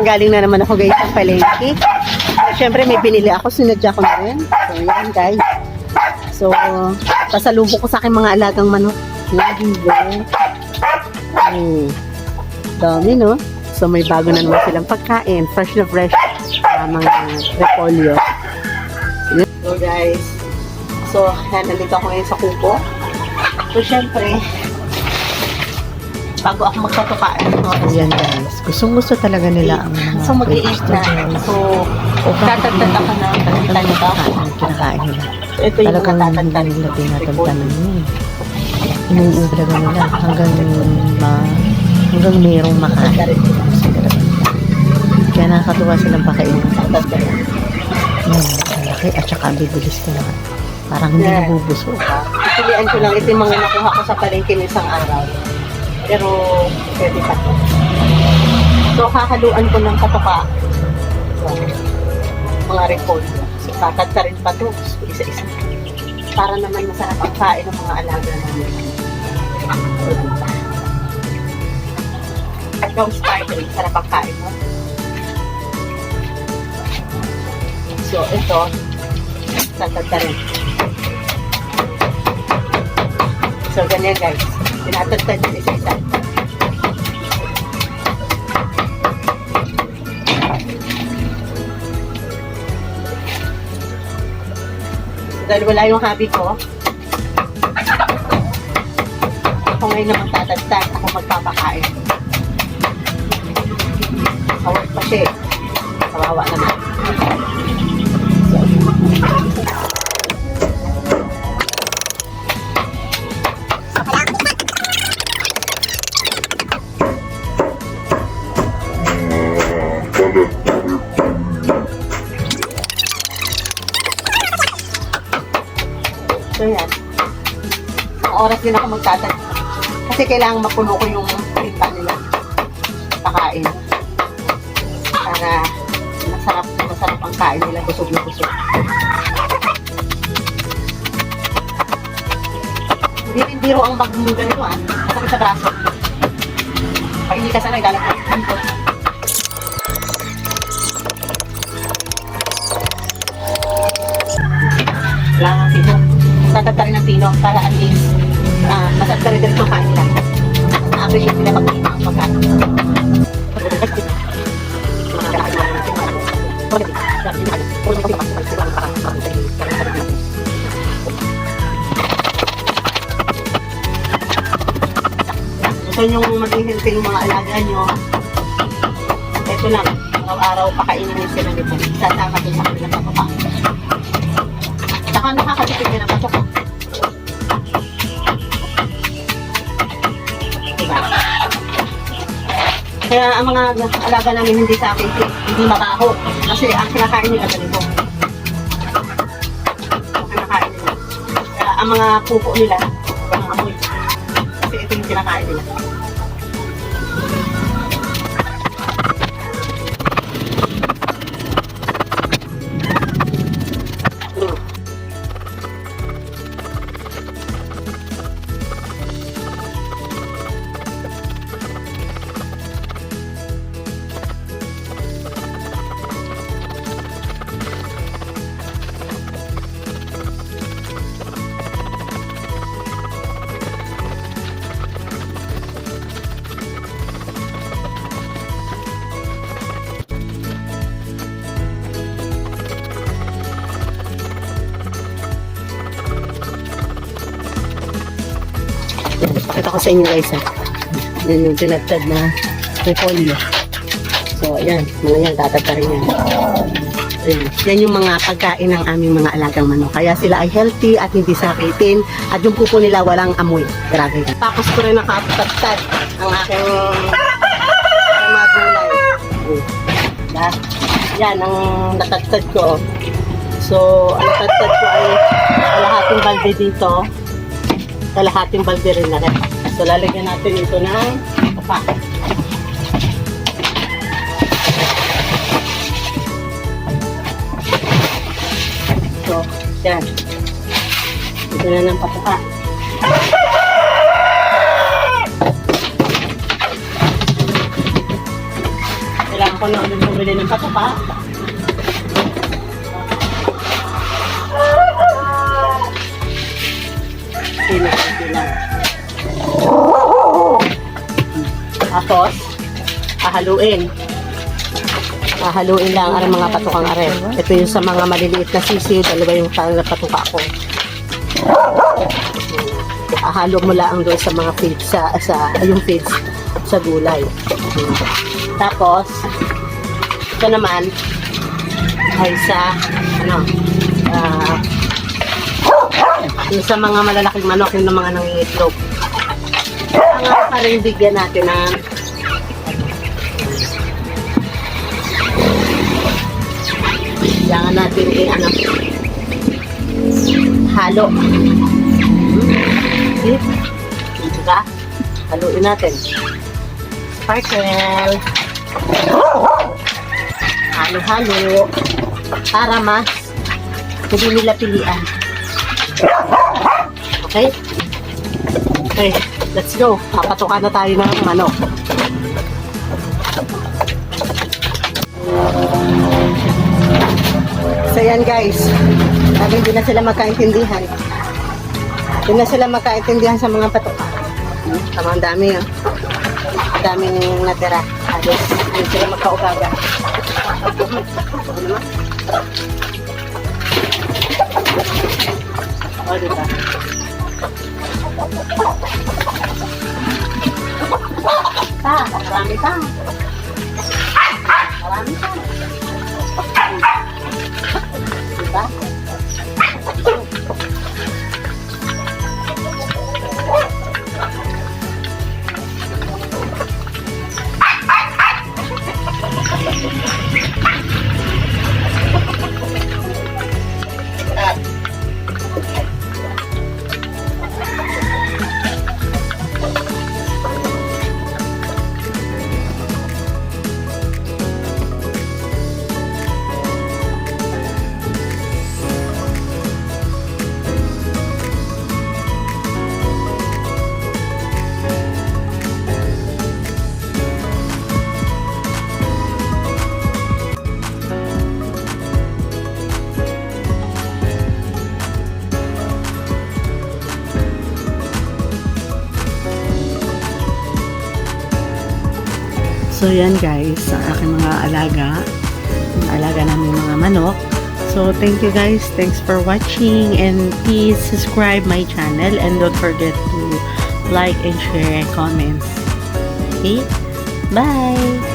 galing na naman ako guys sa palengke. Siyempre may binili ako, sinadya ko na rin. So yan guys. So, pasalubong ko sa aking mga alagang manok. Yan, dami no? So may bago na naman silang pagkain. Fresh na fresh. Mga repolyo. So guys. So, nandito ako ngayon sa kuko. So siyempre, bago ako magpapakain. Ayan guys, gustong-gusto talaga nila ang mga So mag-i-eat na. So, tatagtad ako ng talita. Kinakain nila. Ito yung Talagang mga tatagtad. nila tinatantanan yun. Inuwi talaga nila hanggang mayroong makain. Kaya nakakatuwa silang pakainin. Malaki at saka bibilis ko na. Parang hindi nabubuso. Pilihan ko lang. Ito yung mga nakuha ko sa palengke ng isang araw. Pero, pwede pa to. So, kakaluan ko ng katuka. Mga repolyo. So, tatagta rin pa to. So, isa-isa. Para naman masarap ang kain ng mga alaga namin. At yung spider, sarap ang kain mo. So, ito, tatagta rin. So, ganyan guys. Tinatagtad yung isa-isa. Dahil wala yung hobby ko, ako ngayon na magtatagtad, ako magpapakain. Kawag pa siya. Kawawa naman. So yan. Ang oras din ako magtatag. Kasi kailangan mapuno ko yung pinta nila. Pakain. Para masarap ang kain nila. Busog na busog. Hindi rin biro ang bagong ganito ah. Masakit sa braso. Pag hindi ka sanay, galang ko. Dito. Kailangan dito. Tatagta rin ng pino para at least masarap rin ang kain nila. Na-appreciate nila pag-iina ang pagkain. Gusto nyo maging healthy yung mga alaga nyo. Ito lang, araw-araw pakainin nyo sila nito. Sasama din sa kanilang pagkain. Saka nakakatipid nyo ng patok. Diba? Kaya ang mga alaga namin hindi sa akin, hindi mabaho. Kasi ang kinakain nila ganito. Ang kinakain nila. Kaya ang mga pupo nila, ang amoy. Kasi ito yung kinakain nila. Ito ko sa inyo guys ha. Yan yung tinatad na repolyo. So ayan, mga yan, tatagta rin yan. Ayan. Yan yung mga pagkain ng aming mga alagang manok. Kaya sila ay healthy at hindi sakitin. At yung pupo nila walang amoy. Grabe. Tapos ko rin nakatagtad ang aking mga gulay. Yan ang natagtad ko. So, ang natagtad ko ay kalahating balde dito. Kalahating balde rin na rin. So, lalagyan natin ito ng kapak. So, yan. Ito na ng patuka. kailangan ko na ulit bumili ng patuka. Sila. Tapos, hahaluin. Hahaluin lang ang mga patukang are. Ito yung sa mga maliliit na sisiw, dalawa yung patuka ko. Hahalo mo lang doon sa mga feeds, yung feeds sa gulay. Tapos, ito naman ay sa yung sa mga malalaking manok, yung mga nangingitlog. Ang pa rin bigyan natin ng kailangan natin halo. Okay? Diba? Haluin natin. Sparkle. Halo-halo. Para mas hindi nila pilian. Okay? Okay, let's go. Papatukan na tayo ng manok. So yan guys, sabi hindi na sila magkaintindihan. Hindi na sila magkaintindihan sa mga patuka. Tama, ang dami yun. Ang daming natira. Ayos, hindi sila magkaugaga. O, diba? Marami pa. Marami pa. Diba? So yan guys, ang aking mga alaga namin mga manok. So thank you guys, thanks for watching, and please subscribe my channel and don't forget to like and share and comments. Okay, bye.